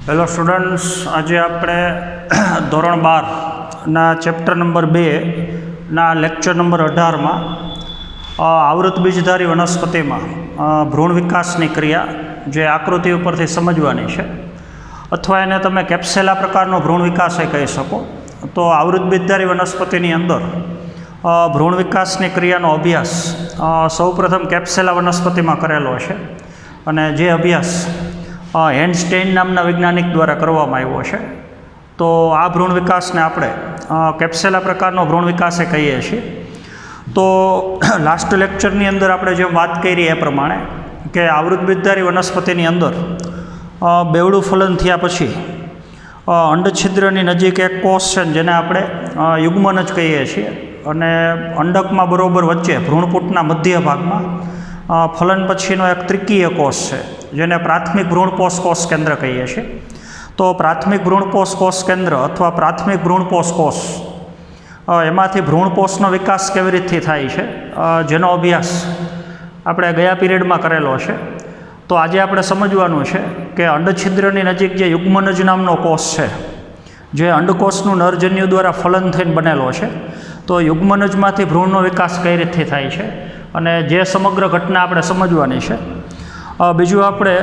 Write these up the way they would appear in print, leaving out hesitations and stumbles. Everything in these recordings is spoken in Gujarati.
હેલો સ્ટુડન્ટ્સ, આજે આપણે ધોરણ 12ના ચેપ્ટર નંબર 2ના લેક્ચર નંબર 18માં આવૃત બીજધારી વનસ્પતિમાં ભ્રૂણ વિકાસની ક્રિયા જે આકૃતિ ઉપરથી સમજવાની છે, અથવા એને તમે કેપ્સેલા પ્રકારનો ભ્રૂણ વિકાસ કહી શકો. તો આવૃત બીજધારી વનસ્પતિની અંદર ભ્રૂણ વિકાસની ક્રિયાનો અભ્યાસ સૌપ્રથમ કેપ્સેલા વનસ્પતિમાં કરેલો છે, અને જે અભ્યાસ હેન્ડસ્ટેઇન નામના વૈજ્ઞાનિક દ્વારા કરવામાં આવ્યો છે. તો આ ભ્રૂણ વિકાસને આપણે કેપ્સેલા પ્રકારનો ભ્રૂણ વિકાસ કહીએ છીએ. તો લાસ્ટ લેક્ચરની અંદર આપણે જેમ વાત કરી એ પ્રમાણે કે આવૃત બીજધારી વનસ્પતિની અંદર બેવડું ફલન થયા પછી અંડછિદ્રની નજીક એક કોષ છે જેને આપણે યુગ્મન જ કહીએ છીએ, અને અંડકમાં બરોબર વચ્ચે ભ્રૂણપૂટના મધ્ય ભાગમાં ફલન પછીનો એક ત્રિકીય કોષ છે જેને પ્રાથમિક ભ્રૂણપોષ કોષ કેન્દ્ર કહીએ છીએ. તો પ્રાથમિક ભ્રૂણપોષ કોષ કેન્દ્ર અથવા પ્રાથમિક ભ્રૂણપોષ કોષ એમાંથી ભ્રૂણપોષનો વિકાસ કેવી રીતથી થાય છે, જેનો અભ્યાસ આપણે ગયા પીરિયડમાં કરેલો છે. તો આજે આપણે સમજવાનું છે કે અંડછિદ્રની નજીક જે યુગ્મનજ નામનો કોષ છે, જે અંડકોષનું નરજન્યુ દ્વારા ફલન થઈને બનેલો છે, તો યુગ્મનજમાંથી ભ્રૂણનો વિકાસ કઈ રીતથી થાય છે અને જે સમગ્ર ઘટના આપણે સમજવાની છે. બીજું આપણે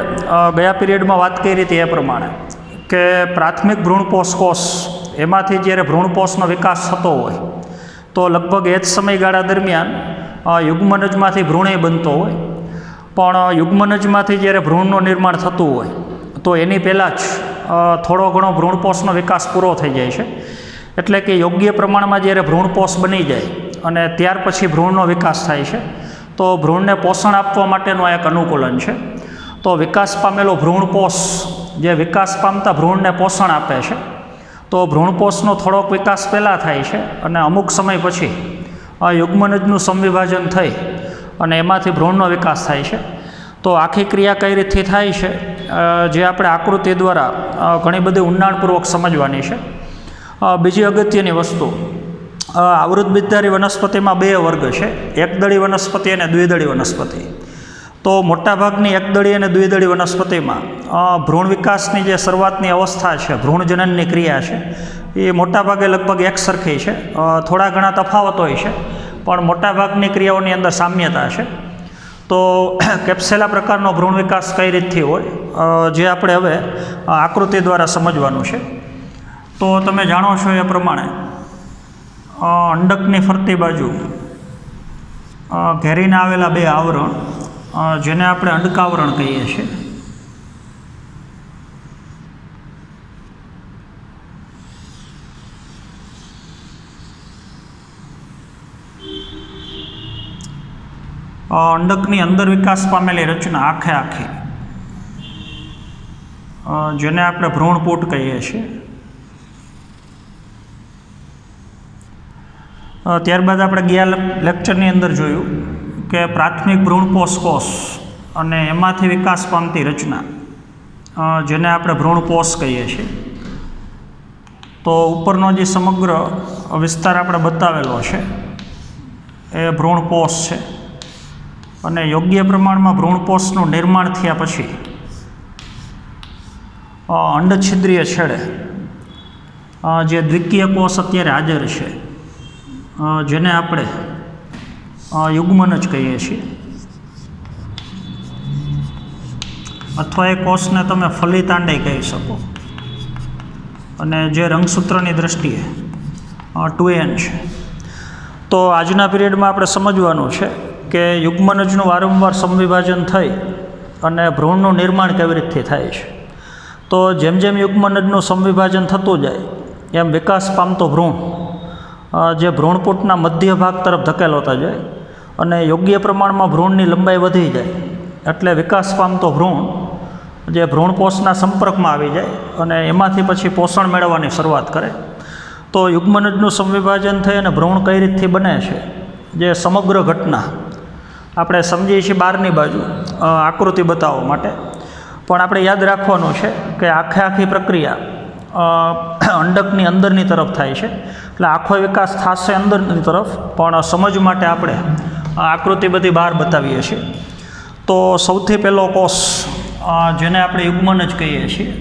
ગયા પીરિયડમાં વાત કરી હતી એ પ્રમાણે કે પ્રાથમિક ભ્રૂણપોષ કોષ એમાંથી જ્યારે ભ્રૂણપોષનો વિકાસ થતો હોય તો લગભગ એ જ સમયગાળા દરમિયાન યુગ્મનજમાંથી ભ્રૂણે બનતો હોય, પણ યુગ્મનજમાંથી જ્યારે ભ્રૂણનું નિર્માણ થતું હોય તો એની પહેલાં જ થોડો ઘણો ભ્રૂણપોષનો વિકાસ પૂરો થઈ જાય છે. એટલે કે યોગ્ય પ્રમાણમાં જ્યારે ભ્રૂણપોષ બની જાય અને ત્યાર પછી ભ્રૂણનો વિકાસ થાય છે, તો ભ્રૂણને પોષણ આપવા માટેનું આ એક અનુકૂલન છે. તો વિકાસ પામેલો ભ્રૂણપોષ જે વિકાસ પામતા ભ્રૂણને પોષણ આપે છે, તો ભ્રૂણપોષનો થોડોક વિકાસ પહેલાં થાય છે અને અમુક સમય પછી યુગ્મનજનું સંવિભાજન થઈ અને એમાંથી ભ્રૂણનો વિકાસ થાય છે. તો આખી ક્રિયા કઈ રીતથી થાય છે, જે આપણે આકૃતિ દ્વારા ઘણી બધી ઊંડાણપૂર્વક સમજવાની છે. બીજી અગત્યની વસ્તુ, આવૃત બીજધારી વનસ્પતિમાં બે વર્ગ છે, એકદળી વનસ્પતિ અને દ્વિદળી વનસ્પતિ. તો મોટાભાગની એકદળી અને દ્વિદળી વનસ્પતિમાં ભ્રૂણ વિકાસની જે શરૂઆતની અવસ્થા છે, ભ્રૂણજનનની ક્રિયા છે, એ મોટાભાગે લગભગ એક સરખી છે. થોડા ઘણા તફાવત હોય છે, પણ મોટાભાગની ક્રિયાઓની અંદર સામ્યતા છે. તો કેપ્સેલા પ્રકારનો ભ્રૂણ વિકાસ કઈ રીતથી હોય, જે આપણે હવે આકૃતિ દ્વારા સમજવાનું છે. તો તમે જાણો છો એ પ્રમાણે અંડકની ફરતી બાજુ ઘેરીને આવેલા બે આવરણ, જેને આપણે અંડકાવરણ કહીએ છીએ, અંડકની અંદર વિકાસ પામેલી રચના આખે આખી, જેને આપણે ભ્રૂણપૂટ કહીએ છીએ. ત્યારબાદ આપણે ગયા લેક્ચરની અંદર જોયું કે પ્રાથમિક ભ્રૂણપોષ કોષ અને એમાંથી વિકાસ પામતી રચના, જેને આપણે ભ્રૂણપોષ કહીએ છીએ. તો ઉપરનો જે સમગ્ર વિસ્તાર આપણે બતાવેલો છે એ ભ્રૂણપોષ છે, અને યોગ્ય પ્રમાણમાં ભ્રૂણપોષનું નિર્માણ થયા પછી અંડછિદ્રીય છેડે જે દ્વિકીય કોષ અત્યારે હાજર છે, જેને આપણે યુગ્મનજ કહીએ છીએ, અથવા એ કોષને તમે ફલિતાંડે કહી શકો, અને જે રંગસૂત્રની દૃષ્ટિએ 2n છે. તો આજના પીરિયડમાં આપણે સમજવાનું છે કે યુગ્મનજનું વારંવાર સંવિભાજન થઈ અને ભ્રૂણનું નિર્માણ કેવી રીતથી થાય છે. તો જેમ જેમ યુગ્મનજનું સંવિભાજન થતું જાય એમ વિકાસ પામતો ભ્રૂણ જે ભ્રૂણપૂટના મધ્ય ભાગ તરફ ધકેલોતા જાય અને યોગ્ય પ્રમાણમાં ભ્રૂણની લંબાઈ વધી જાય એટલે વિકાસ પામતો ભ્રૂણ જે ભ્રૂણપોષના સંપર્કમાં આવી જાય અને એમાંથી પછી પોષણ મેળવવાની શરૂઆત કરે. તો યુગ્મનજનું સંવિભાજન થઈ અને ભ્રૂણ કઈ રીતથી બને છે, જે સમગ્ર ઘટના આપણે સમજીએ છીએ બહારની બાજુ આકૃતિ બતાવવા માટે, પણ આપણે યાદ રાખવાનું છે કે આખી પ્રક્રિયા અંડકની અંદરની તરફ થાય છે. એટલે આખો વિકાસ થશે અંદરની તરફ, પણ સમજ માટે આપણે આકૃતિ બધી બહાર બતાવીએ છીએ. તો સૌથી પહેલો કોષ જેને આપણે યુગ્મનજ કહીએ છીએ,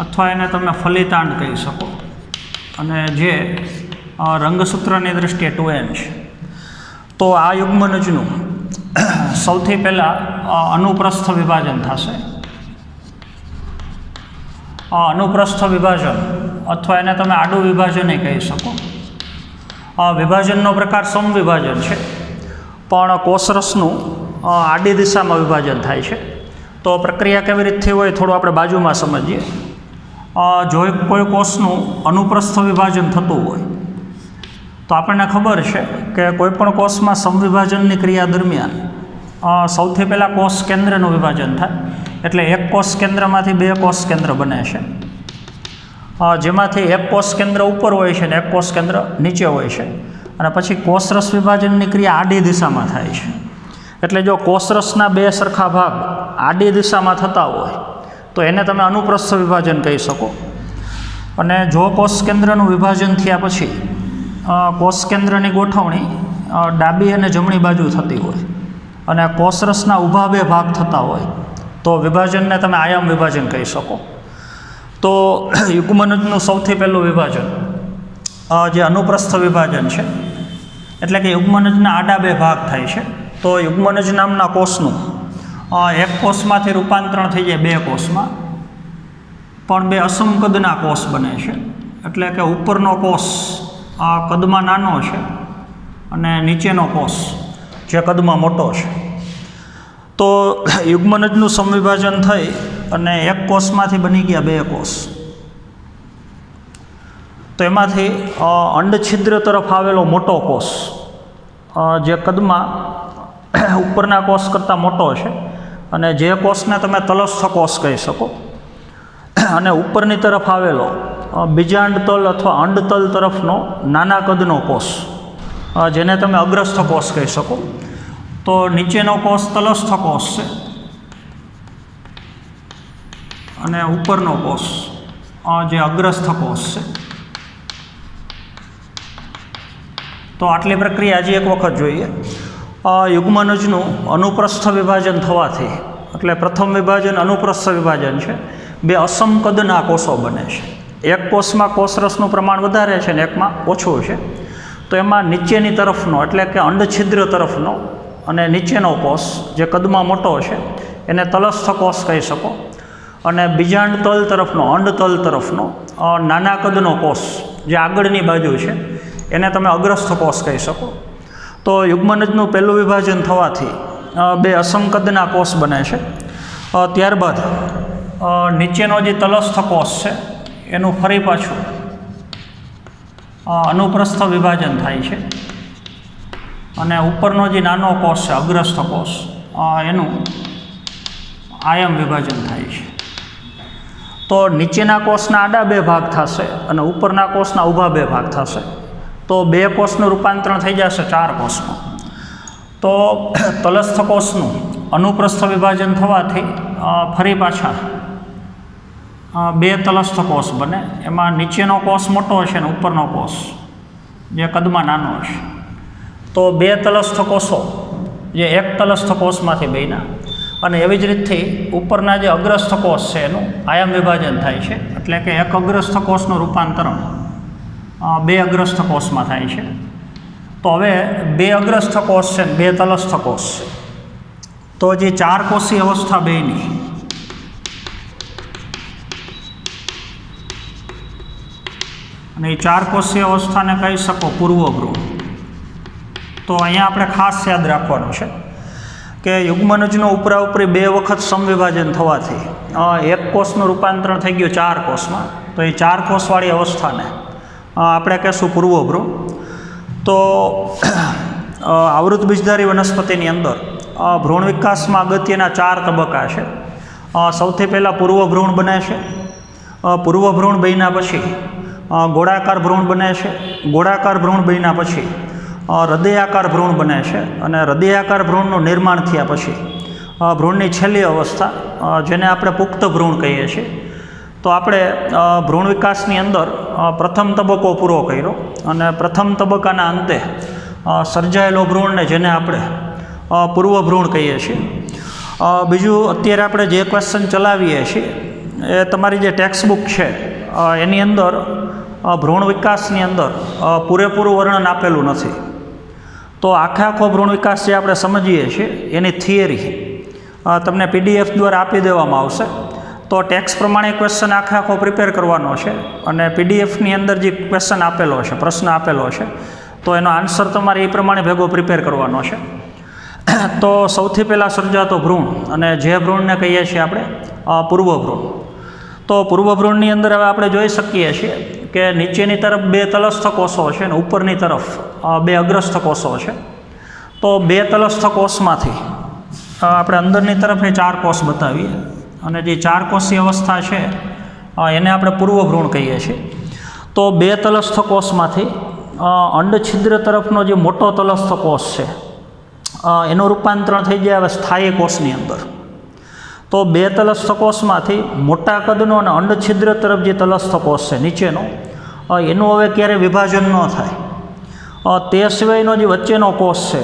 અથવા એને તમે ફલિતાંડ કહી શકો, અને જે રંગસૂત્રની દૃષ્ટિએ 2n છે. તો આ યુગ્મનજનું સૌથી પહેલાં અનુપ્રસ્થ વિભાજન થશે. અનુપ્રસ્થ વિભાજન અથવા એને તમે આડું વિભાજન કહી શકો. વિભાજનનો પ્રકાર સમવિભાજન છે, પણ કોષરસનું આડી દિશામાં વિભાજન થાય છે. તો પ્રક્રિયા કેવી રીતથી હોય થોડું આપણે બાજુમાં સમજીએ. જો કોઈ કોષનું અનુપ્રસ્થ વિભાજન થતું હોય તો આપણને ખબર છે કે કોઈપણ કોષમાં સમવિભાજનની ક્રિયા દરમિયાન સૌથી પહેલાં કોષ કેન્દ્રનું વિભાજન થાય. એટલે એક કોષ કેન્દ્રમાંથી 2 કોષ કેન્દ્ર બને છે, જેમાંથી એક કોષ કેન્દ્ર ઉપર હોય છે અને એક કોષ કેન્દ્ર નીચે હોય છે. અને પછી કોષરસ વિભાજનની ક્રિયા આડી દિશામાં થાય છે. એટલે જો કોષરસના 2 સરખા ભાગ આડી દિશામાં થતા હોય તો એને તમે અનુપ્રસ્થ વિભાજન કહી શકો. અને જો કોષ કેન્દ્રનું વિભાજન થયા પછી કોષ કેન્દ્રની ગોઠવણી ડાબી અને જમણી બાજુ થતી હોય અને કોષરસના ઊભા 2 ભાગ થતા હોય તો વિભાજનને તમે આયામ વિભાજન કહી શકો. તો યુગ્મનજનું સૌથી પહેલું વિભાજન જે અનુપ્રસ્થ વિભાજન છે, એટલે કે યુગ્મનજના આડા 2 ભાગ થાય છે. તો યુગ્મનજ નામના કોષનું એક કોષમાંથી રૂપાંતરણ થઈ જાય 2 કોષમાં, પણ 2 અસમકદના કોષ બને છે. એટલે કે ઉપરનો કોષ કદમાં નાનો છે અને નીચેનો કોષ જે કદમાં મોટો છે. તો યુગ્મનજનું સમવિભાજન થઈ અને એક કોષમાંથી બની ગયા 2 કોષ. તો એમાંથી અંડછિદ્ર તરફ આવેલો મોટો કોષ જે કદમાં ઉપરના કોષ કરતાં મોટો છે, અને જે કોષને તમે તલસ્થ કોષ કહી શકો, અને ઉપરની તરફ આવેલો બીજાંડતલ અથવા અંડતલ તરફનો નાના કદનો કોષ જેને તમે અગ્રસ્થ કોષ કહી શકો. તો નીચેનો કોષ તલસ્થ કોષ છે અને ઉપરનો કોષ જે અગ્રસ્થ કોષ છે. તો આટલી પ્રક્રિયા હજી એક વખત જોઈએ. યુગ્મનજનું અનુપ્રસ્થ વિભાજન થવાથી, એટલે પ્રથમ વિભાજન અનુપ્રસ્થ વિભાજન છે, 2 અસમકદના કોષો બને છે. એક કોષમાં કોષરસનું પ્રમાણ વધારે છે અને એકમાં ઓછું છે. તો એમાં નીચેની તરફનો એટલે કે અંડછિદ્ર તરફનો અને નીચેનો કોષ જે કદમાં મોટો છે એને તલસ્થ કોષ કહી શકો, અને બીજાંડતલ તરફનો અંડતલ તરફનો નાના કદનો કોષ જે આગળની બાજુ છે એને તમે અગ્રસ્થ કોષ કહી શકો. તો યુગ્મનજનું પહેલું વિભાજન થવાથી 2 અસમકદના કોષ બને છે. ત્યારબાદ નીચેનો જે તલસ્થ કોષ છે એનું ફરી પાછું અનુપ્રસ્થ વિભાજન થાય છે, અને ઉપરનો જે નાનો કોષ છે અગ્રસ્થ કોષ એનું આયામ વિભાજન થાય છે. તો નીચેના કોષના આડા 2 ભાગ થશે અને ઉપરના કોષના ઊભા 2 ભાગ થશે. તો 2 કોષનું રૂપાંતરણ થઈ જશે 4 કોષમાં. તો તલસ્થ કોષનું અનુપ્રસ્થ વિભાજન થવાથી ફરી પાછા 2 તલસ્થ કોષ બને. એમાં નીચેનો કોષ મોટો છે અને ઉપરનો કોષ જે કદમાં નાનો છે. તો 2 તલસ્થ કોષો જે એક તલસ્થ કોષમાંથી બન્યા, અને એવી જ રીતથી ઉપરના જે અગ્રસ્થ કોષ છે એનું આયામ વિભાજન થાય છે. એટલે કે એક અગ્રસ્થ કોષનું રૂપાંતરણ 2 અગ્રસ્થ કોષમાં થાય છે. તો હવે 2 અગ્રસ્થ કોષ છે ને 2 તલસ્થ કોષ છે. તો જે 4 કોષી અવસ્થા બેની અને એ 4 કોષીય અવસ્થાને કહી શકો પૂર્વભ્રૂણ. તો અહીંયા આપણે ખાસ યાદ રાખવાનું છે કે યુગ્મનજનું ઉપરાઉપરી 2 વખત સમવિભાજન થવાથી એક કોષનું રૂપાંતરણ થઈ ગયું 4 કોષમાં. તો એ 4 કોષવાળી અવસ્થાને આપણે કહેશું પૂર્વભ્રૂણ. તો આવૃત બીજધારી વનસ્પતિની અંદર ભ્રૂણ વિકાસમાં અગત્યના 4 તબક્કા છે. સૌથી પહેલાં પૂર્વભ્રૂણ બને છે. પૂર્વભ્રૂણ બન્યા પછી ગોળાકાર ભ્રૂણ બને છે. ગોળાકાર ભ્રૂણ બન્યા પછી હૃદયાકાર ભ્રૂણ બને છે, અને હૃદયાકાર ભ્રૂણનું નિર્માણ થયા પછી ભ્રૂણની છેલ્લી અવસ્થા જેને આપણે પુખ્ત ભ્રૂણ કહીએ છીએ. તો આપણે ભ્રૂણ વિકાસની અંદર પ્રથમ તબક્કો પૂરો કર્યો, અને પ્રથમ તબક્કાના અંતે સર્જાયેલો ભ્રૂણને જેને આપણે પૂર્વ ભ્રૂણ કહીએ છીએ. બીજું અત્યારે આપણે જે ક્વેશ્ચન ચલાવીએ છીએ એ તમારી જે ટેક્સ્ટ બુક છે એની અંદર ભ્રૂણ વિકાસની અંદર પૂરેપૂરું વર્ણન આપેલું નથી. તો આખો ભ્રૂણ વિકાસ જે આપણે સમજીએ છીએ એની થિયરી તમને PDF દ્વારા આપી દેવામાં આવશે. તો ટેક્સ્ટ પ્રમાણે ક્વેશ્ચન આખો પ્રિપેર કરવાનો છે અને PDFની અંદર જે ક્વેશ્ચન આપેલો છે, પ્રશ્ન આપેલો છે, તો એનો આન્સર તમારે એ પ્રમાણે ભેગો પ્રિપેર કરવાનો છે. તો સૌથી પહેલાં સર્જાતો ભ્રૂણ, અને જે ભ્રૂણને કહીએ છીએ આપણે પૂર્વ ભ્રૂણ. તો પૂર્વ ભ્રૂણની અંદર હવે આપણે જોઈ શકીએ છીએ કે નીચેની તરફ 2 તલસ્થ કોષો છે અને ઉપરની તરફ 2 અગ્રસ્થ કોષો છે. તો 2 તલસ્થ કોષમાંથી આપણે અંદરની તરફની 4 કોષ બતાવીએ, અને જે 4 કોષની અવસ્થા છે એને આપણે પૂર્વ ભ્રૂણ કહીએ છીએ. તો 2 તલસ્થ કોષમાંથી અંડછિદ્ર તરફનો જે મોટો તલસ્થ કોષ છે એનું રૂપાંતરણ થઈ જાય હવે સ્થાયી કોષની અંદર. તો 2 તલસ્થ કોષમાંથી મોટા કદનો અને અંડછિદ્ર તરફ જે તલસ્થ કોષ છે નીચેનો, એનું હવે ક્યારેય વિભાજન ન થાય. તે સિવાયનો જે વચ્ચેનો કોષ છે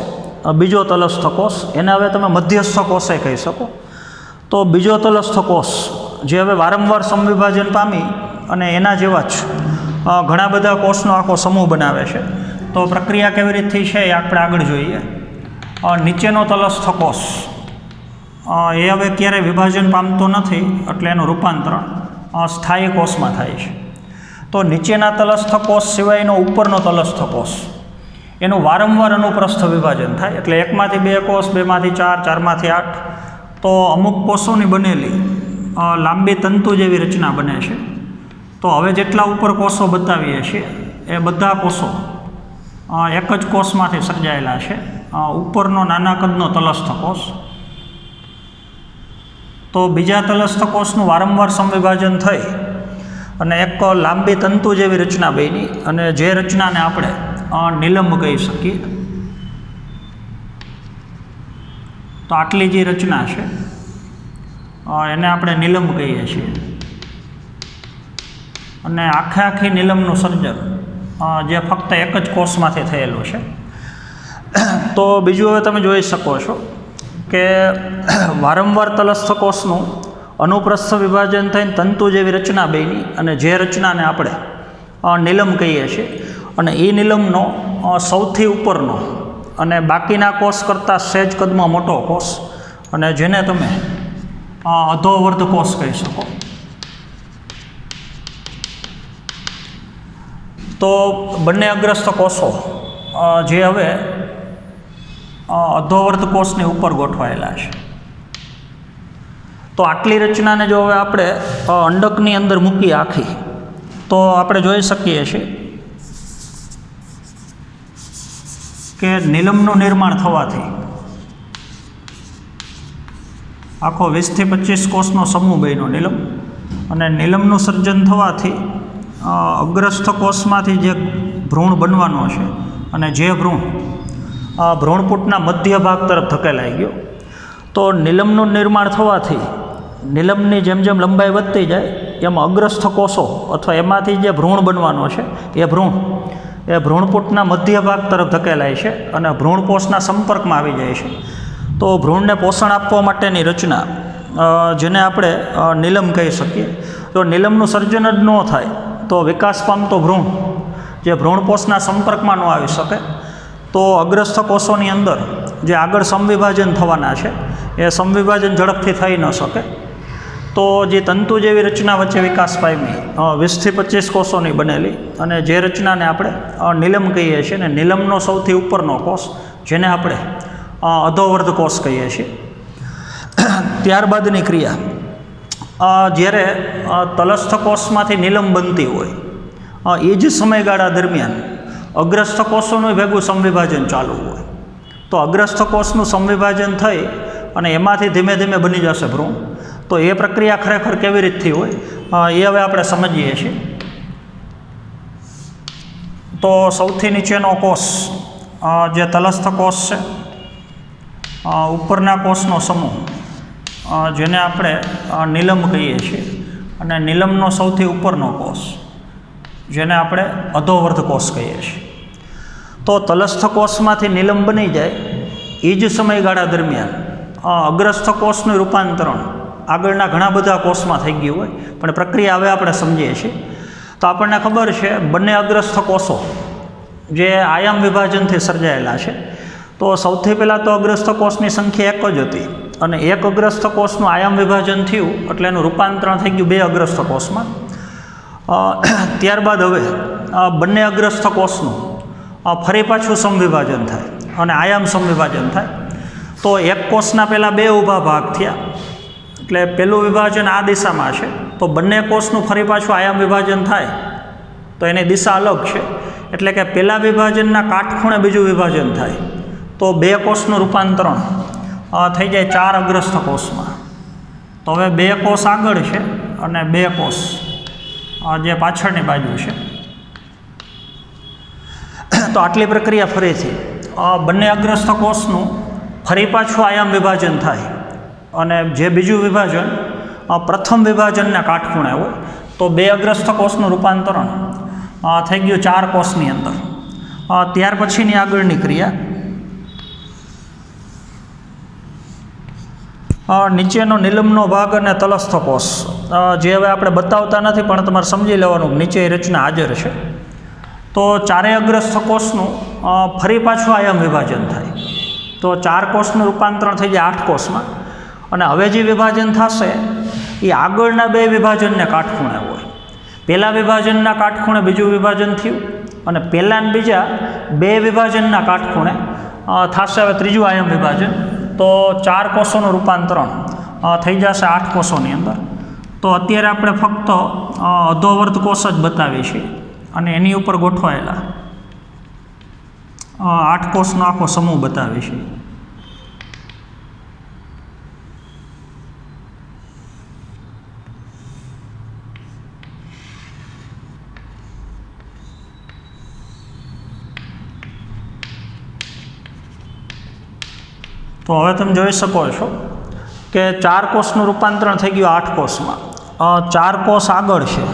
બીજો તલસ્થ કોષ, એને હવે તમે મધ્યસ્થ કોષે કહી શકો. તો બીજો તલસ્થ કોષ જે હવે વારંવાર સમવિભાજન પામી અને એના જેવા જ ઘણા બધા કોષનો આખો સમૂહ બનાવે છે. તો પ્રક્રિયા કેવી રીતથી છે એ આપણે આગળ જોઈએ. નીચેનો તલસ્થ કોષ એ હવે ક્યારેય વિભાજન પામતો નથી, એટલે એનું રૂપાંતરણ સ્થાયી કોષમાં થાય છે. તો નીચેના તલસ્થ કોષ સિવાયનો ઉપરનો તલસ્થ કોષ એનું વારંવાર અનુપ્રસ્થ વિભાજન થાય, એટલે 1માંથી 2 કોષ, 2માંથી 4, 4માંથી 8. તો અમુક કોષોની બનેલી લાંબી તંતુ જેવી રચના બને છે. તો હવે જેટલા ઉપર કોષો બતાવીએ છીએ એ બધા કોષો એક જ કોષમાંથી સર્જાયેલા છે. ઉપરનો નાના કદનો તલસ્થ કોષ, તો બીજા તલસ્થ કોષનું વારંવાર સમવિભાજન થઈ અને એક લાંબી તંતુ જેવી રચના બની, અને જે રચનાને આપણે નિલંબ કહી શકીએ. તો આટલી જે રચના છે એને આપણે નિલંબ કહીએ છીએ. અને આખી નિલંબનું સર્જન જે ફક્ત એક જ કોષમાંથી થયેલું છે. તો બીજું હવે તમે જોઈ શકો છો કે વારંવાર તલસ્થ કોષનું અનુપ્રસ્થ વિભાજન થઈને તંતુ જેવી રચના બની, અને જે રચનાને આપણે નિલંબ કહીએ છીએ. અને એ નિલંબનો સૌથી ઉપરનો અને બાકીના કોષ કરતાં સહેજ કદમાં મોટો કોષ, અને જેને તમે અધોવર્ધ કોષ કહી શકો. તો બંને અગ્રસ્થ કોષો જે હવે અધોવર્ધ કોષની ઉપર ગોઠવાયેલા છે. તો આટલી રચનાને જો હવે આપણે અંડકની અંદર મૂકી આખી, તો આપણે જોઈ શકીએ છીએ કે નિલંબનું નિર્માણ થવાથી આખો 20 થી 25 કોષનો સમૂહ બન્યો નિલંબ. અને નિલંબનું સર્જન થવાથી અગ્રસ્થ કોષમાંથી જે ભ્રૂણ બનવાનો છે, અને જે ભ્રૂણ ભ્રૂણપુટના મધ્ય ભાગ તરફ ધકેલાઈ ગયો. તો નિલંબનું નિર્માણ થવાથી નિલંબની જેમ જેમ લંબાઈ વધતી જાય એમ અગ્રસ્થ કોષો અથવા એમાંથી જે ભ્રૂણ બનવાનો છે એ ભ્રૂણપુટના મધ્ય ભાગ તરફ ધકેલાય છે અને ભ્રૂણપોષના સંપર્કમાં આવી જાય છે. તો ભ્રૂણને પોષણ આપવા માટેની રચના જેને આપણે નિલંબ કહી શકીએ. જો નિલંબનું સર્જન જ ન થાય તો વિકાસ પામતો ભ્રૂણ જે ભ્રૂણપોષના સંપર્કમાં ન આવી શકે, તો અગ્રસ્થ કોષોની અંદર જે આગળ સમવિભાજન થવાના છે એ સમવિભાજન ઝડપથી થઈ ન શકે. તો જે તંતુ જેવી રચના વચ્ચે વિકાસ પામી 20 થી 25 કોષોની બનેલી, અને જે રચનાને આપણે નિલંબ કહીએ છીએ, ને નિલંબનો સૌથી ઉપરનો કોષ જેને આપણે અધોવર્ધ કોષ કહીએ છીએ. ત્યારબાદની ક્રિયા જ્યારે તલસ્થ કોષમાંથી નિલંબ બનતી હોય એ જ સમયગાળા દરમિયાન અગ્રસ્થ કોષોનું ભેગું સંવિભાજન ચાલુ હોય. તો અગ્રસ્થ કોષનું સંવિભાજન થઈ અને એમાંથી ધીમે ધીમે બની જશે ભ્રૂણ. તો એ પ્રક્રિયા ખરેખર કેવી રીતથી હોય એ હવે આપણે સમજીએ છીએ. તો સૌથી નીચેનો કોષ જે તલસ્થ કોષ છે, ઉપરના કોષનો સમૂહ જેને આપણે નિલંબ કહીએ છીએ, અને નિલંબનો સૌથી ઉપરનો કોષ જેને આપણે અધોવર્ધ કોષ કહીએ છીએ. તો તલસ્થ કોષમાંથી નિલંબ બની જાય એ જ સમયગાળા દરમિયાન અગ્રસ્થ કોષનું રૂપાંતરણ આગળના ઘણા બધા કોષમાં થઈ ગયું હોય, પણ પ્રક્રિયા હવે આપણે સમજીએ છીએ. તો આપણને ખબર છે બંને અગ્રસ્થ કોષો જે આયામ વિભાજનથી સર્જાયેલા છે. તો સૌથી પહેલાં તો અગ્રસ્થ કોષની સંખ્યા એક જ હતી, અને એક અગ્રસ્થ કોષનું આયામ વિભાજન થયું એટલે એનું રૂપાંતરણ થઈ ગયું બે અગ્રસ્થ કોષમાં. ત્યારબાદ હવે બંને અગ્રસ્થ કોષનું ફરી પાછું સમવિભાજન થાય અને આયામ સમવિભાજન થાય. તો એક કોષના પહેલાં બે ઊભા ભાગ થયા, એટલે પહેલું વિભાજન આ દિશામાં છે, તો બંને કોષનું ફરી પાછું આયામ વિભાજન થાય તો એની દિશા અલગ છે, એટલે કે પહેલાં વિભાજનના કાટખૂણે બીજું વિભાજન થાય તો બે કોષનું રૂપાંતરણ થઈ જાય ચાર અગ્રસ્થ કોષમાં. તો હવે બે કોષ આગળ છે અને બે કોષ જે પાછળની બાજુ છે. તો આટલી પ્રક્રિયા ફરીથી બંને અગ્રસ્થ કોષનું ફરી પાછું આયામ વિભાજન થાય, અને જે બીજું વિભાજન પ્રથમ વિભાજનના કાટખૂણે હોય તો બે અગ્રસ્થ કોષનું રૂપાંતરણ થઈ ગયું ચાર કોષની અંદર. ત્યાર પછીની આગળની ક્રિયા નીચેનો નીલમનો ભાગ અને તલસ્થ કોષ, જે હવે આપણે બતાવતા નથી પણ તમારે સમજી લેવાનું નીચે રચના હાજર છે. તો ચારેય અગ્રસ્થ કોષનું ફરી પાછું આયામ વિભાજન થાય તો ચાર કોષનું રૂપાંતરણ થઈ જાય આઠ કોષમાં, અને હવે જે વિભાજન થશે એ આગળના બે વિભાજનને કાટખૂણે હોય. પહેલાં વિભાજનના કાટખૂણે બીજું વિભાજન થયું, અને પહેલાં ને બીજા બે વિભાજનના કાટખૂણે થશે હવે ત્રીજું આયામ વિભાજન. તો ચાર કોષોનું રૂપાંતરણ થઈ જશે આઠ કોષોની અંદર. તો અત્યારે આપણે ફક્ત અધોવર્ત કોષ જ બતાવીએ છીએ અને એની ઉપર ગોઠવાયેલા આઠ કોષનો આખો સમૂહ બતાવીએ છીએ. તો હવે તમે જોઈ શકો છો કે ચાર કોષનું રૂપાંતરણ થઈ ગયું આઠ કોષમાં. ચાર કોષ આગળ છે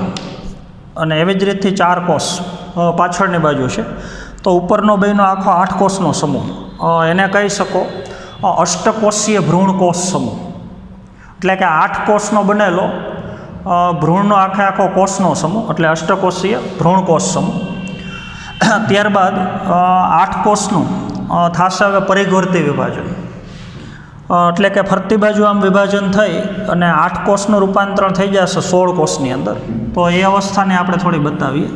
અને એવી જ રીતથી ચાર કોષ પાછળની બાજુ છે. તો ઉપરનો બેનો આખો આઠ કોષનો સમૂહ એને કહી શકો અષ્ટકોષીય ભ્રૂણ કોષ સમૂહ. એટલે કે આઠ કોષનો બનેલો ભ્રૂણનો આખો કોષનો સમૂહ એટલે અષ્ટકોષીય ભ્રૂણ કોષ સમૂહ. ત્યારબાદ આઠ કોષનું થશે હવે પરિઘવર્તી વિભાજન, એટલે કે ફરતી બાજુ આમ વિભાજન થઈ અને આઠ કોષનું રૂપાંતરણ થઈ જશે 16 કોષની અંદર. તો એ અવસ્થાને આપણે થોડી બતાવીએ.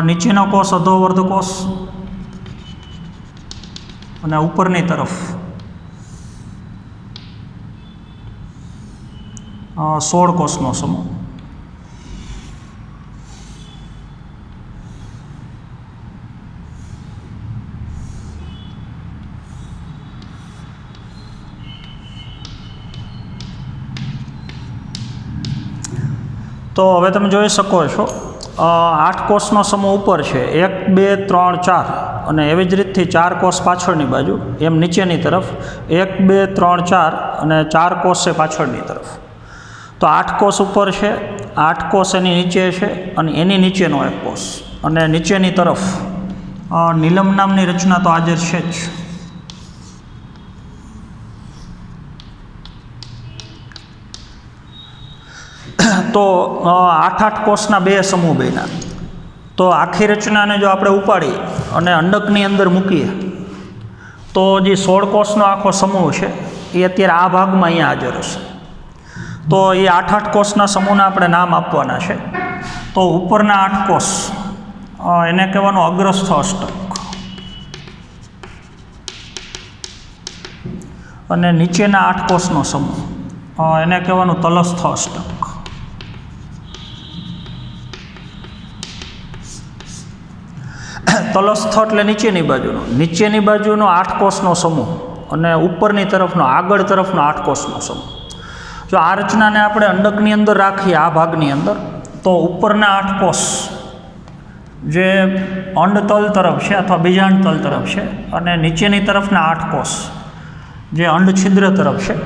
નીચેનો કોષ અધોવર્ધ કોષ અને ઉપરની તરફ 16 કોષનો સમૂહ. તો હવે તમે જોઈ શકો છો આઠ કોષનો સમૂહ ઉપર છે 1 2 3 4, અને એવી જ રીતથી ચાર કોષ પાછળની બાજુ, એમ નીચેની તરફ 1 2 3 4 અને ચાર કોષ છે પાછળની તરફ. તો આઠ કોષ ઉપર છે, આઠ કોષ એની નીચે છે, અને એની નીચેનો એક કોષ, અને નીચેની તરફ નીલમ નામની રચના તો હાજર છે જ. તો આઠ કોષના બે સમૂહ બન્યા. તો આખી રચનાને જો આપણે ઉપાડી અને અંડકની અંદર મૂકીએ તો જે 16 કોષનો આખો સમૂહ છે એ અત્યારે આ ભાગમાં અહીંયા હાજર હશે. તો એ આઠ કોષના સમૂહના આપણે નામ આપવાના છે. તો ઉપરના 8 કોષ એને કહેવાનું અગ્રસ્થ અષ્ટક, અને નીચેના 8 કોષનો સમૂહ એને કહેવાનું તલસ્થ અષ્ટક. તલસ્થ એટલે નીચેની બાજુનો 8 કોષનો સમૂહ અને ઉપરની તરફનો આગળ તરફનો 8 કોષનો સમૂહ. જો આ રચનાને આપણે અંડકની અંદર રાખીએ આ ભાગની અંદર, તો ઉપરના 8 કોષ જે અંડતલ તરફ છે અથવા બીજાંડ તલ તરફ છે, અને નીચેની તરફના 8 કોષ જે અંડછિદ્ર તરફ છે.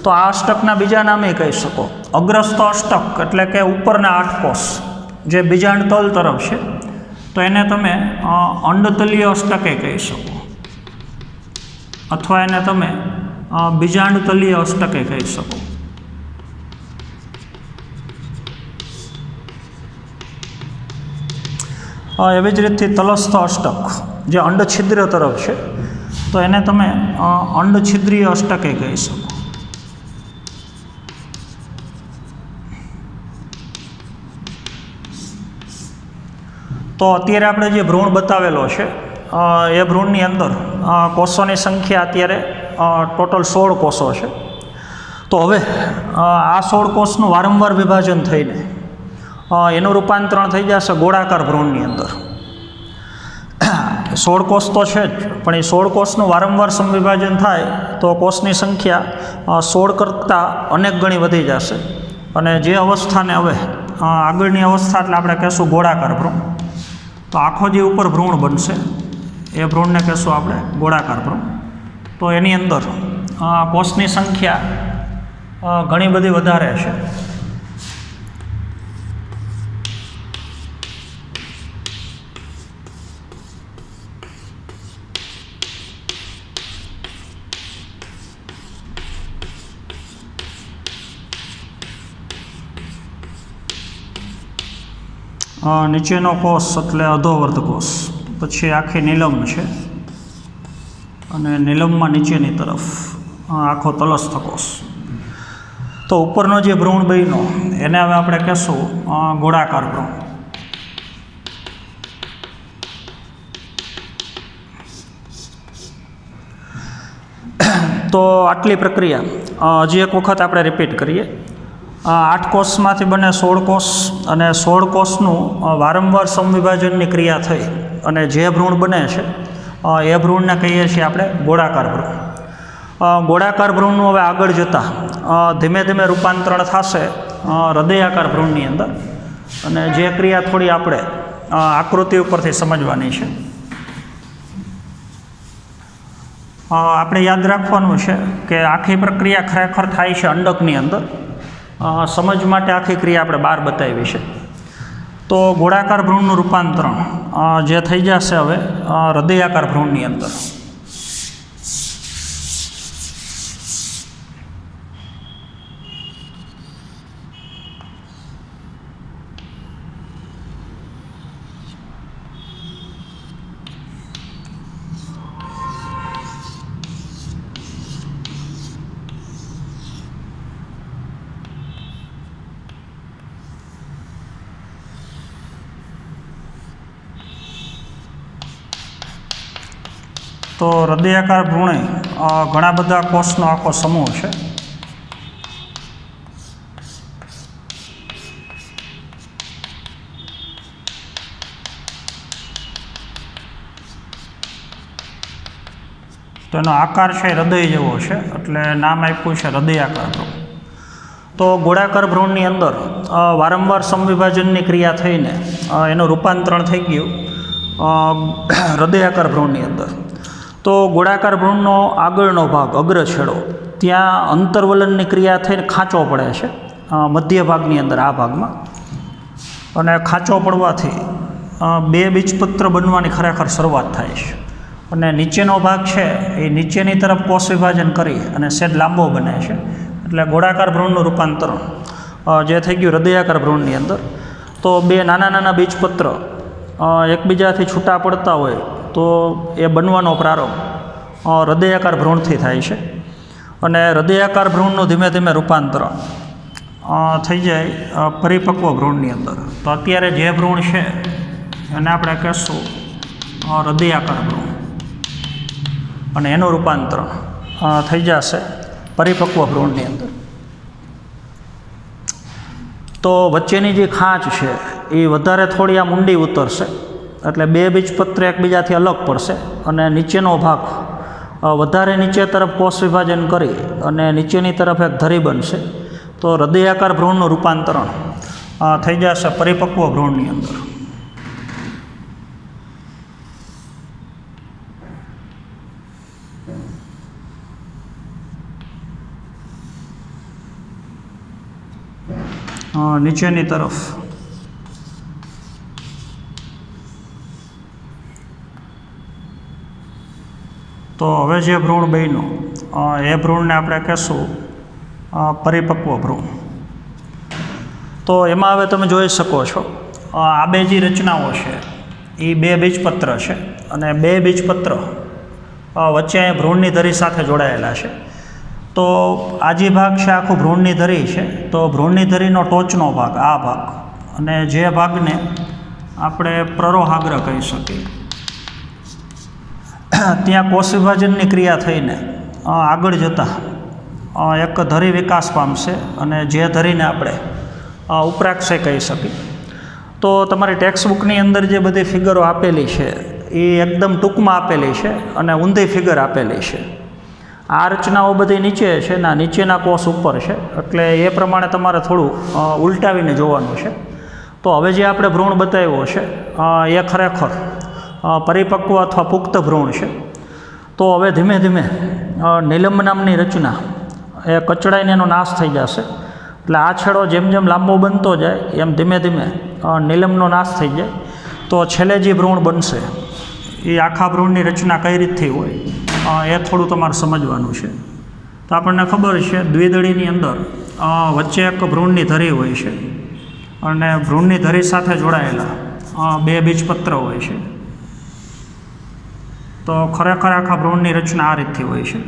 તો આ અષ્ટકના બીજા નામે કહી શકો અગ્રસ્થ અષ્ટક, એટલે કે ઉપરના 8 કોષ જે બીજાંડ તલ તરફ છે, તો એને તમે અંડતલીય અષ્ટકે કહી શકો, અથવા એને તમે બીજાંડતલીય અષ્ટકે કહી શકો. એવી જ રીતથી તલસ્થ અષ્ટક જે અંડછિદ્ર તરફ છે, તો એને તમે અંડછિદ્રીય અષ્ટકે કહી શકો. તો અત્યારે આપણે જે ભ્રૂણ બતાવેલો છે એ ભ્રૂણની અંદર કોષોની સંખ્યા અત્યારે ટોટલ 16 કોષો છે. તો હવે આ 16 કોષનું વારંવાર વિભાજન થઈને એનું રૂપાંતરણ થઈ જશે ગોળાકાર ભ્રૂણની અંદર. 16 કોષ તો છે જ, પણ એ 16 કોષનું વારંવાર સમવિભાજન થાય તો કોષની સંખ્યા 16 કરતાં અનેક ગણી વધી જશે. અને જે અવસ્થાને હવે આગળની અવસ્થા એટલે આપણે કહેશું ગોળાકાર ભ્રૂણ. તો આખો જે ઉપર ભ્રૂણ બનશે એ ભ્રૂણને કહેશું આપણે ગોળાકાર ભ્રૂણ. તો એની અંદર કોષની સંખ્યા ઘણી બધી વધારે છે. નીચેનો કોષ એટલે અધોવર્ધ કોષ, પછી આખી નીલમ છે, અને નીલમમાં નીચેની તરફ આખો તલસ્થ કોષ. તો ઉપરનો જે ભ્રૂણ બન્યો એને હવે આપણે કહેશું ગોળાકાર ભ્રૂણ. તો આટલી પ્રક્રિયા હજી એક વખત આપણે રિપીટ કરીએ. 8 કોષમાંથી બને 16 કોષ, અને 16 કોષનું વારંવાર સમવિભાજનની ક્રિયા થઈ અને જે ભ્રૂણ બને છે એ ભ્રૂણને કહીએ છીએ આપણે ગોળાકાર ભ્રૂણ. ગોળાકાર ભ્રૂણનું હવે આગળ જતાં ધીમે ધીમે રૂપાંતરણ થશે હૃદયાકાર ભ્રૂણની અંદર, અને જે ક્રિયા થોડી આપણે આકૃતિ ઉપરથી સમજવાની છે. આપણે યાદ રાખવાનું છે કે આખી પ્રક્રિયા ખરેખર થાય છે અંડકની અંદર. સમજ માટે આખી ક્રિયા આપણે બહાર બતાવી છે. તો ગોળાકાર ભ્રૂણનું રૂપાંતરણ જે થઈ જશે હવે હૃદયાકાર ભ્રૂણની અંદર. તો હૃદયાકાર ભ્રૂણે ઘણા બધા કોષનો આખો સમૂહ છે. તો એનો આકાર છે હૃદય જેવો છે, એટલે નામ આપ્યું છે હૃદયાકાર ભ્રૂણ. તો ગોળાકાર ભ્રૂણની અંદર વારંવાર સમવિભાજનની ક્રિયા થઈને એનું રૂપાંતરણ થઈ ગયું હૃદયાકાર ભ્રૂણની અંદર. તો ગોળાકાર ભ્રૂણનો આગળનો ભાગ અગ્રછેડો, ત્યાં અંતર્વલનની ક્રિયા થઈને ખાંચો પડે છે મધ્ય ભાગની અંદર, આ ભાગમાં. અને ખાંચો પડવાથી 2 બીજપત્ર બનવાની ખરેખર શરૂઆત થાય છે. અને નીચેનો ભાગ છે એ નીચેની તરફ કોષ વિભાજન કરી અને સેજ લાંબો બને છે. એટલે ગોળાકાર ભ્રૂણનું રૂપાંતરણ જે થઈ ગયું હૃદયાકાર ભ્રૂણની અંદર. તો 2 નાના નાના બીજપત્ર એકબીજાથી છૂટા પડતા હોય તો એ બનવાનો પ્રારંભ હૃદયાકાર ભ્રૂણથી થાય છે. અને હૃદયાકાર ભ્રૂણનું ધીમે ધીમે રૂપાંતરણ થઈ જાય પરિપક્વ ભ્રૂણની અંદર. તો અત્યારે જે ભ્રૂણ છે એને આપણે કહેશું હૃદયાકાર ભ્રૂણ, અને એનું રૂપાંતરણ થઈ જશે પરિપક્વ ભ્રૂણની અંદર. તો વચ્ચેની જે ખાંચ છે એ વધારે થોડી આમ ઊંડી ઉતરશે, એટલે 2 બીજપત્ર એકબીજાથી અલગ પડશે, અને નીચેનો ભાગ વધારે નીચે તરફ કોષ વિભાજન કરી અને નીચેની તરફ એક ધરી બનશે. તો હૃદયાકાર ભ્રૂણનું રૂપાંતરણ થઈ જશે પરિપક્વ ભ્રૂણની અંદર. નીચેની તરફ તો હવે જે ભ્રૂણ બન્યું એ ભ્રૂણને આપણે કહેશું પરિપક્વ ભ્રૂણ. તો એમાં હવે તમે જોઈ શકો છો આ બે જે રચનાઓ છે એ 2 બીજપત્ર છે અને 2 બીજપત્ર વચ્ચે અહીંયા ભ્રૂણની ધરી સાથે જોડાયેલા છે. તો આ જે ભાગ છે આખું ભ્રૂણની ધરી છે. તો ભ્રૂણની ધરીનો ટોચનો ભાગ આ ભાગ, અને જે ભાગને આપણે પ્રરોહાગ્ર કહી શકીએ, ત્યાં કોષ વિભાજનની ક્રિયા થઈને આગળ જતાં એક ધરી વિકાસ પામશે અને જે ધરીને આપણે ઉપરાક્ષય કહી શકીએ. તો તમારી ટેક્સ્ટ બુકની અંદર જે બધી ફિગરો આપેલી છે એ એકદમ ટૂંકમાં આપેલી છે અને ઊંધી ફિગર આપેલી છે. આ રચનાઓ બધી નીચે છે ને નીચેના કોષ ઉપર છે, એટલે એ પ્રમાણે તમારે થોડું ઉલટાવીને જોવાનું છે. તો હવે જે આપણે ભ્રૂણ બતાવ્યો છે એ ખરેખર પરિપક્વ અથવા પુખ્ત ભ્રૂણ છે. તો હવે ધીમે ધીમે નિલંબ નામની રચના એ કચડાઈને એનો નાશ થઈ જશે. એટલે આ છેડો જેમ જેમ લાંબો બનતો જાય એમ ધીમે ધીમે નિલંબનો નાશ થઈ જાય. તો છેલ્લે જે ભ્રૂણ બનશે એ આખા ભ્રૂણની રચના કઈ રીતથી હોય એ થોડું તમારે સમજવાનું છે. તો આપણને ખબર છે દ્વિદળીની અંદર વચ્ચે એક ભ્રૂણની ધરી હોય છે અને ભ્રૂણની ધરી સાથે જોડાયેલા 2 બીજપત્ર હોય છે. તો ખરેખર આખા ભ્રૂણની રચના આ રીતથી હોય છે.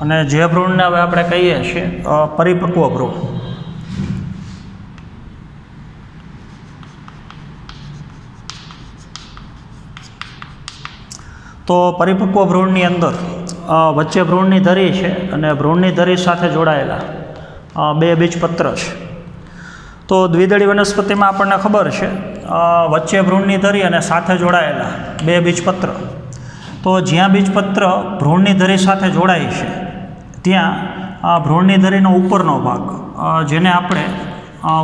અને જે ભ્રૂણને હવે આપણે કહીએ છીએ પરિપક્વ ભ્રૂણ. તો પરિપક્વ ભ્રૂણની અંદર વચ્ચે ભ્રૂણની ધરી છે અને ભ્રૂણની ધરી સાથે જોડાયેલા 2 બીજપત્ર છે. તો દ્વિદળી વનસ્પતિમાં આપણને ખબર છે વચ્ચે ભ્રૂણની ધરી અને સાથે જોડાયેલા 2 બીજપત્ર. તો જ્યાં બીજપત્ર ભ્રૂણની ધરી સાથે જોડાય છે ત્યાં ભ્રૂણની ધરીનો ઉપરનો ભાગ જેને આપણે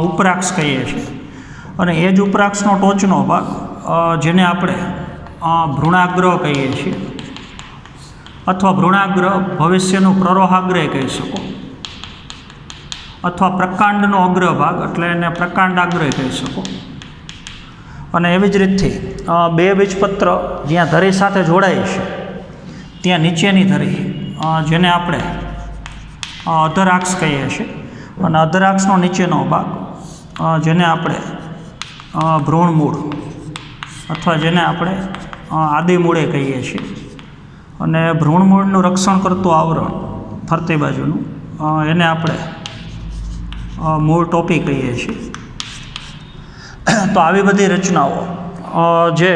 ઉપરાક્ષ કહીએ છીએ, અને એ જ ઉપરાક્ષનો ટોચનો ભાગ જેને આપણે ભ્રૂણાગ્ર કહીએ છીએ, અથવા ભ્રૂણાગ્ર ભવિષ્યનું પ્રરોહાગ્રહ કહી શકો, અથવા પ્રકાંડનો અગ્રભાગ એટલે એને પ્રકાંડાગ્રહ કહી શકો. અને એવી જ રીતથી 2 બીજપત્ર જ્યાં ધરી સાથે જોડાય છે ત્યાં નીચેની ધરી જેને આપણે અધરાક્ષ કહીએ છીએ, અને અધરાક્ષનો નીચેનો ભાગ જેને આપણે ભ્રૂણમૂળ અથવા જેને આપણે આદિમૂળે કહીએ છીએ, અને ભ્રૂણમૂળનું રક્ષણ કરતું આવરણ ફરતી બાજુનું એને આપણે મૂળ ટોપી કહીએ છીએ. તો આવી બધી રચનાઓ જે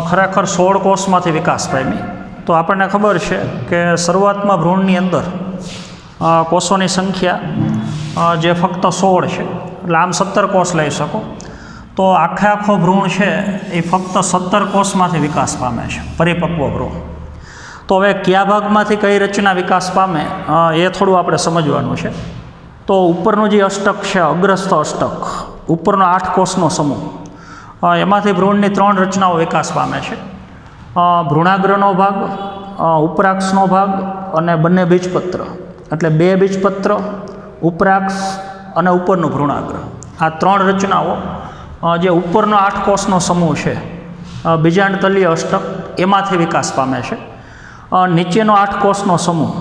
ખરેખર 16 કોષમાંથી વિકાસ પામી. તો આપણને ખબર છે કે શરૂઆતમાં ભ્રૂણની અંદર કોષોની સંખ્યા જે ફક્ત 16 છે, એટલે આમ 17 કોષ લઈ શકો. તો આખો ભ્રૂણ છે એ ફક્ત 17 કોષમાંથી વિકાસ પામે છે, પરિપક્વ ભ્રૂણ. તો હવે કયા ભાગમાંથી કઈ રચના વિકાસ પામે એ થોડું આપણે સમજવાનું છે. તો ઉપરનું જે અષ્ટક છે, અગ્રસ્થ અષ્ટક, ઉપરનો 8 કોષનો સમૂહ, એમાંથી ભ્રૂણની 3 રચનાઓ વિકાસ પામે છે. ભ્રૂણાગ્રનો ભાગ, ઉપરાક્ષનો ભાગ અને બંને બીજપત્ર, એટલે 2 બીજપત્ર, ઉપરાક્ષ અને ઉપરનું ભ્રૂણાગ્ર. આ 3 રચનાઓ જે ઉપરનો 8 કોષનો સમૂહ છે બીજાંડતલીય અષ્ટક, એમાંથી વિકાસ પામે છે. નીચેનો 8 કોષનો સમૂહ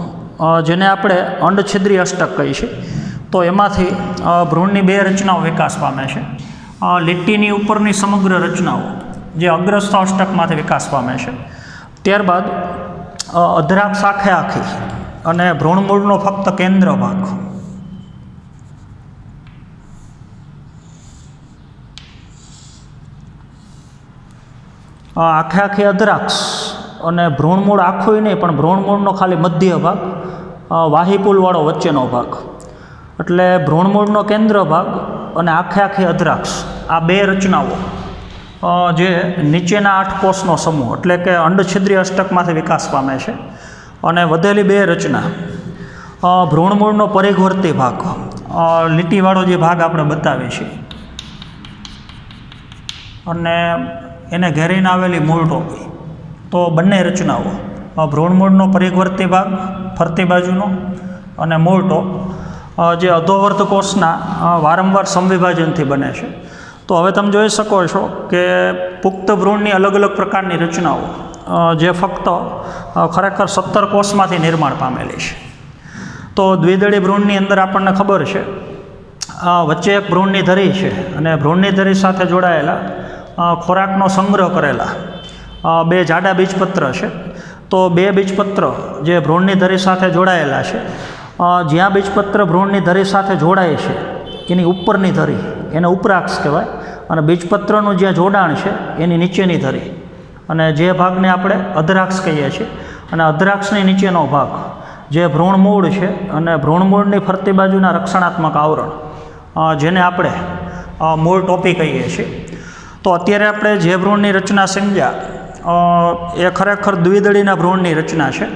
જેને આપણે અંડછિદ્રીય અષ્ટક કહીએ છીએ, તો એમાંથી ભ્રૂણની 2 રચનાઓ વિકાસ પામે છે. લીટીની ઉપરની સમગ્ર રચનાઓ જે અગ્રસ્થ અષ્ટકમાંથી વિકાસ પામે છે. ત્યારબાદ અધરાક્ષ આખી અને ભ્રૂણમૂળનો ફક્ત કેન્દ્ર ભાગ. આખી અધરાક્ષ અને ભ્રૂણમૂળ આખું નહીં, પણ ભ્રૂણમૂળનો ખાલી મધ્ય ભાગ, વાહીપુલવાળો વચ્ચેનો ભાગ, એટલે ભ્રૂણમૂળનો કેન્દ્ર ભાગ અને આખી અધરાક્ષ, આ 2 રચનાઓ જે નીચેના 8 કોષનો સમૂહ એટલે કે અંડછિદ્રીય અષ્ટકમાંથી વિકાસ પામે છે. અને વધેલી 2 રચના ભ્રૂણમૂળનો પરિઘવર્તી ભાગ, લીટીવાળો જે ભાગ આપણે બતાવીએ છીએ, અને એને ઘેરીને આવેલી મૂળ ટોપી. તો બંને રચનાઓ ભ્રૂણમૂળનો પરિઘવર્તી ભાગ ફરતી બાજુનો અને મૂળ ટોપ જે અધોવર્ત કોષના વારંવાર સમવિભાજનથી બને છે. તો હવે તમે જોઈ શકો છો કે પુખ્ત ભ્રૂણની અલગ અલગ પ્રકારની રચનાઓ જે ફક્ત ખરેખર 17 કોષમાંથી નિર્માણ પામેલી છે. તો દ્વિદળી ભ્રૂણની અંદર આપણને ખબર છે વચ્ચે એક ભ્રૂણની ધરી છે અને ભ્રૂણની ધરી સાથે જોડાયેલા ખોરાકનો સંગ્રહ કરેલા 2 જાડા બીજપત્ર છે. તો 2 બીજપત્ર જે ભ્રૂણની ધરી સાથે જોડાયેલા છે, જ્યાં બીજપત્ર ભ્રૂણની ધરી સાથે જોડાય છે એની ઉપરની ધરી એને ઉપરાક્ષ કહેવાય, અને બીજપત્રનું જ્યાં જોડાણ છે એની નીચેની ધરી, અને જે ભાગને આપણે અધરાક્ષ કહીએ છીએ, અને અધરાક્ષની નીચેનો ભાગ જે ભ્રૂણમૂળ છે અને ભ્રૂણમૂળની ફરતી બાજુના રક્ષણાત્મક આવરણ જેને આપણે મૂળ ટોપી કહીએ છીએ. તો અત્યારે આપણે જે ભ્રૂણની રચના સમજ્યા એ ખરેખર દ્વિદળીના ભ્રૂણની રચના છે.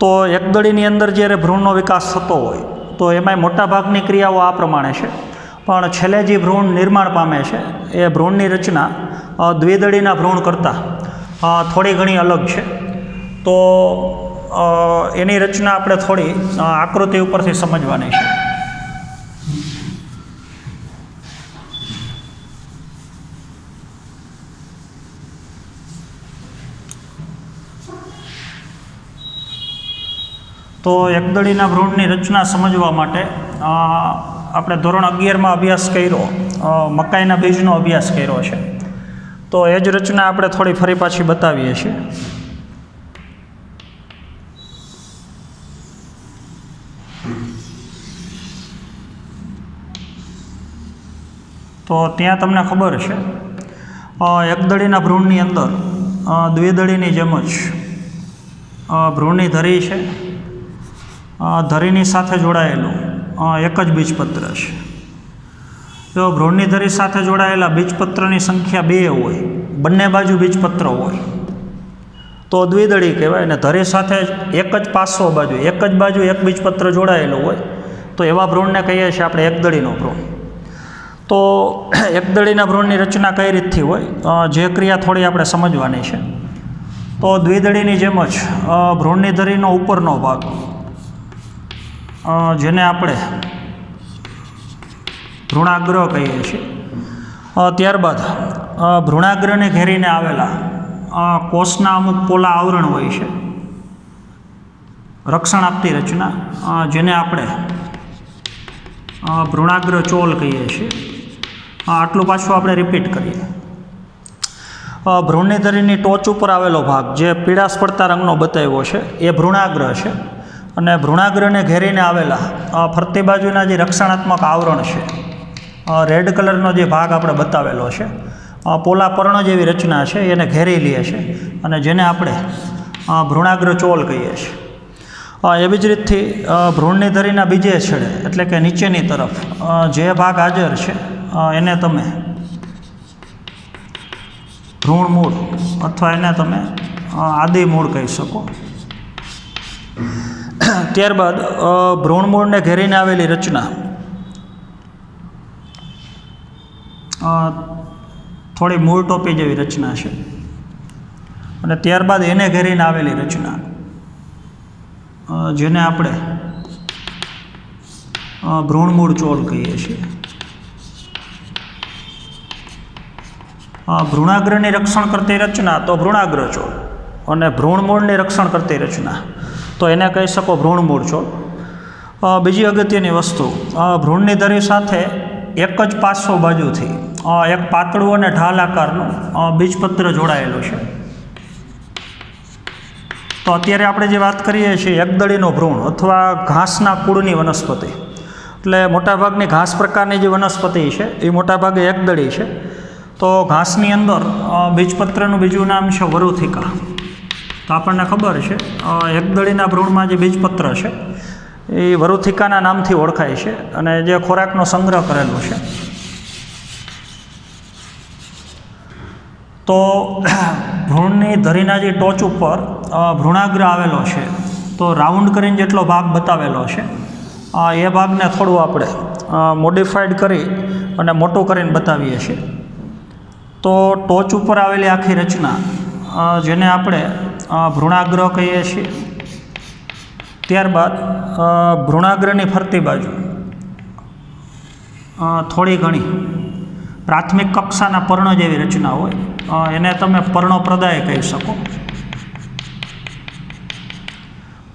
તો એકદળીની અંદર જ્યારે ભ્રૂણનો વિકાસ થતો હોય તો એમાંય મોટાભાગની ક્રિયાઓ આ પ્રમાણે છે, પણ છેલ્લે જે ભ્રૂણ નિર્માણ પામે છે એ ભ્રૂણની રચના દ્વિદળીના ભ્રૂણ કરતાં થોડી ઘણી અલગ છે. તો એની રચના આપણે થોડી આકૃતિ ઉપરથી સમજવાની છે. તો એકદળીના ભ્રૂણની રચના સમજવા માટે આપણે ધોરણ 11માં અભ્યાસ કર્યો, મકાઈના બીજનો અભ્યાસ કર્યો છે. તો એ જ રચના આપણે થોડી ફરી પાછી બતાવીએ છીએ. તો ત્યાં તમને ખબર છે એકદળીના ભ્રૂણની અંદર દ્વિદળીની જેમ જ ભ્રૂણની ધરી છે, ધરીની સાથે જોડાયેલું એક જ બીજપત્ર છે. જો ભ્રૂણની ધરી સાથે જોડાયેલા બીજપત્રની સંખ્યા 2 હોય, બંને બાજુ બીજપત્ર હોય તો દ્વિદળી કહેવાય, અને ધરી સાથે એક જ પાર્શ્વ બાજુ એક બીજપત્ર જોડાયેલું હોય તો એવા ભ્રૂણને કહીએ છીએ આપણે એકદળીનો ભ્રૂણ. તો એકદળીના ભ્રૂણની રચના કઈ રીતથી હોય, જે ક્રિયા થોડી આપણે સમજવાની છે. તો દ્વિદળીની જેમ જ ભ્રૂણની ધરીનો ઉપરનો ભાગ જેને આપણે ભ્રૂણાગ્ર કહીએ છીએ, ત્યારબાદ ભ્રૂણાગ્રને ઘેરીને આવેલા કોષના અમુક પોલા આવરણ હોય છે, રક્ષણ આપતી રચના, જેને આપણે ભ્રૂણાગ્ર ચોલ કહીએ છીએ. આટલું પાછું આપણે રિપીટ કરીએ. ભ્રૂણની ધરીની ટોચ ઉપર આવેલો ભાગ જે પીળાશ પડતા રંગનો બતાવ્યો છે એ ભ્રૂણાગ્ર છે, અને ભ્રૂણાગ્રને ઘેરીને આવેલા ફરતી બાજુના જે રક્ષણાત્મક આવરણ છે, રેડ કલરનો જે ભાગ આપણે બતાવેલો છે, પોલા પર્ણ જેવી રચના છે, એને ઘેરી લે છે અને જેને આપણે ભ્રૂણાગ્ર ચોલ કહીએ છીએ. એવી જ રીતથી ભ્રૂણની ધરીના બીજે છેડે એટલે કે નીચેની તરફ જે ભાગ હાજર છે એને તમે ભ્રૂણમૂળ અથવા એને તમે આદિમૂળ કહી શકો. ત્યારબાદ ભ્રૂણમૂળને ઘેરીને આવેલી રચના થોડી મૂળ ટોપી જેવી રચના છે, અને ત્યારબાદ એને ઘેરીને આવેલી રચના જેને આપણે ભ્રૂણમૂળ ચોલ કહીએ છીએ. ભ્રૂણાગ્રની રક્ષણ કરતી રચના તો ભ્રૂણાગ્ર ચોલ, અને ભ્રૂણમૂળની રક્ષણ કરતી રચના તો એને કહી શકો ભ્રૂણમૂળ ચોલ. બીજી અગત્યની વસ્તુ, ભ્રૂણની ધરી સાથે એક જ પાર્શ્વ બાજુથી એક પાતળું અને ઢાલ આકારનું બીજપત્ર જોડાયેલું છે. તો અત્યારે આપણે જે વાત કરીએ છીએ એકદળીનો ભ્રૂણ અથવા ઘાસના કુળની વનસ્પતિ, એટલે મોટાભાગની ઘાસ પ્રકારની જે વનસ્પતિ છે એ મોટાભાગે એકદળી છે. તો ઘાસની અંદર બીજપત્રનું બીજું નામ છે વરુથિકા. તો આપણને ખબર છે એકદળીના ભ્રૂણમાં જે બીજપત્ર છે એ વરુથિકાના નામથી ઓળખાય છે, અને જે ખોરાકનો સંગ્રહ કરેલો છે. તો ભ્રૂણની ધરીના જે ટોચ ઉપર ભ્રૂણાગ્ર આવેલો છે, તો રાઉન્ડ કરીને જેટલો ભાગ બતાવેલો છે એ ભાગને થોડું આપણે મોડિફાઈડ કરી અને મોટું કરીને બતાવીએ છીએ. તો ટોચ ઉપર આવેલી આખી રચના જેને આપણે ભ્રૂણાગ્ર કહીએ છીએ. ત્યારબાદ ભ્રૂણાગ્રની ફરતી બાજુ થોડી ઘણી પ્રાથમિક કક્ષાના પર્ણ જેવી રચના હોય એને તમે પર્ણપ્રદાય કહી શકો.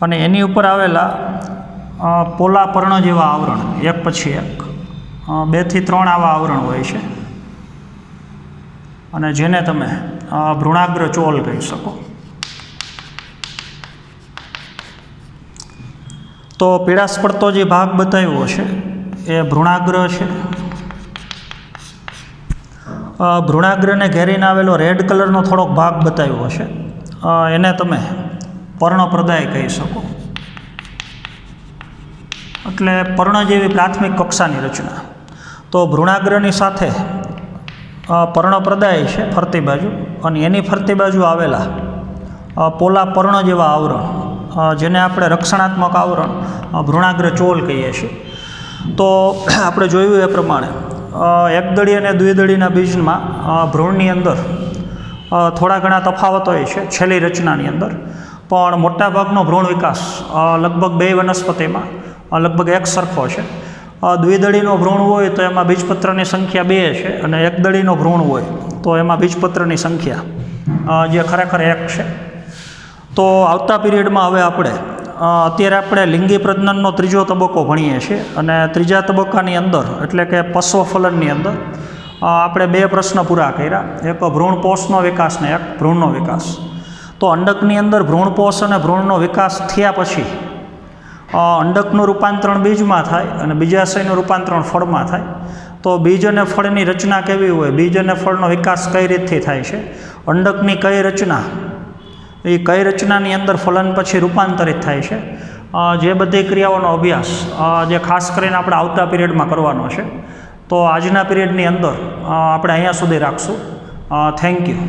અને એની ઉપર આવેલા પોલા પર્ણ જેવા આવરણ એક પછી એક 2 થી 3 આવા આવરણ હોય છે અને જેને તમે ભ્રૂણાગ્ર ચોલ કહી શકો. તો પીળાશ પડતો જે ભાગ બતાવ્યો છે એ ભ્રૂણાગ્ર છે. ભ્રૂણાગ્રને ઘેરીને આવેલો રેડ કલરનો થોડોક ભાગ બતાવ્યો છે એને તમે પર્ણપ્રદાય કહી શકો. એટલે પર્ણ જેવી પ્રાથમિક કક્ષાની રચના. તો ભ્રૂણાગ્રની સાથે પર્ણપ્રદાય છે ફરતી બાજુ, અને એની ફરતી બાજુ આવેલા પોલા પર્ણ જેવા આવરણ જેને આપણે રક્ષણાત્મક આવરણ ભ્રૂણાગ્ર ચોલ કહીએ છીએ. તો આપણે જોયું એ પ્રમાણે એકદળી અને દ્વિદળીના બીજમાં ભ્રૂણની અંદર થોડા ઘણા તફાવત હોય છે છેલ્લી રચનાની અંદર, પણ મોટાભાગનો ભ્રૂણ વિકાસ લગભગ 2 વનસ્પતિમાં લગભગ એક સરખો છે. દ્વિદળીનો ભ્રૂણ હોય તો એમાં બીજપત્રની સંખ્યા 2 છે, અને એકદળીનો ભ્રૂણ હોય તો એમાં બીજપત્રની સંખ્યા જે ખરેખર 1 છે. તો આવતા પીરિયડમાં હવે અત્યારે આપણે લિંગી પ્રજનનનો 3જો તબક્કો ભણીએ છીએ, અને 3જા તબક્કાની અંદર એટલે કે પશ્વફલનની અંદર આપણે 2 પ્રશ્ન પૂરા કર્યા, એક ભ્રૂણપોષનો વિકાસ ને એક ભ્રૂણનો વિકાસ. તો અંડકની અંદર ભ્રૂણપોષ અને ભ્રૂણનો વિકાસ થયા પછી અંડકનું રૂપાંતરણ બીજમાં થાય અને બીજાશયનું રૂપાંતરણ ફળમાં થાય. તો બીજ અને ફળની રચના કેવી હોય, બીજ અને ફળનો વિકાસ કઈ રીતથી થાય છે, અંડકની કઈ રચના એ કઈ રચનાની અંદર ફલન પછી રૂપાંતરિત થાય છે, જે બધી ક્રિયાઓનો અભ્યાસ જે ખાસ કરીને આપણે આવતા પીરિયડમાં કરવાનો છે. તો આજના પીરિયડની અંદર આપણે અહીંયા સુધી રાખશું. Thank you.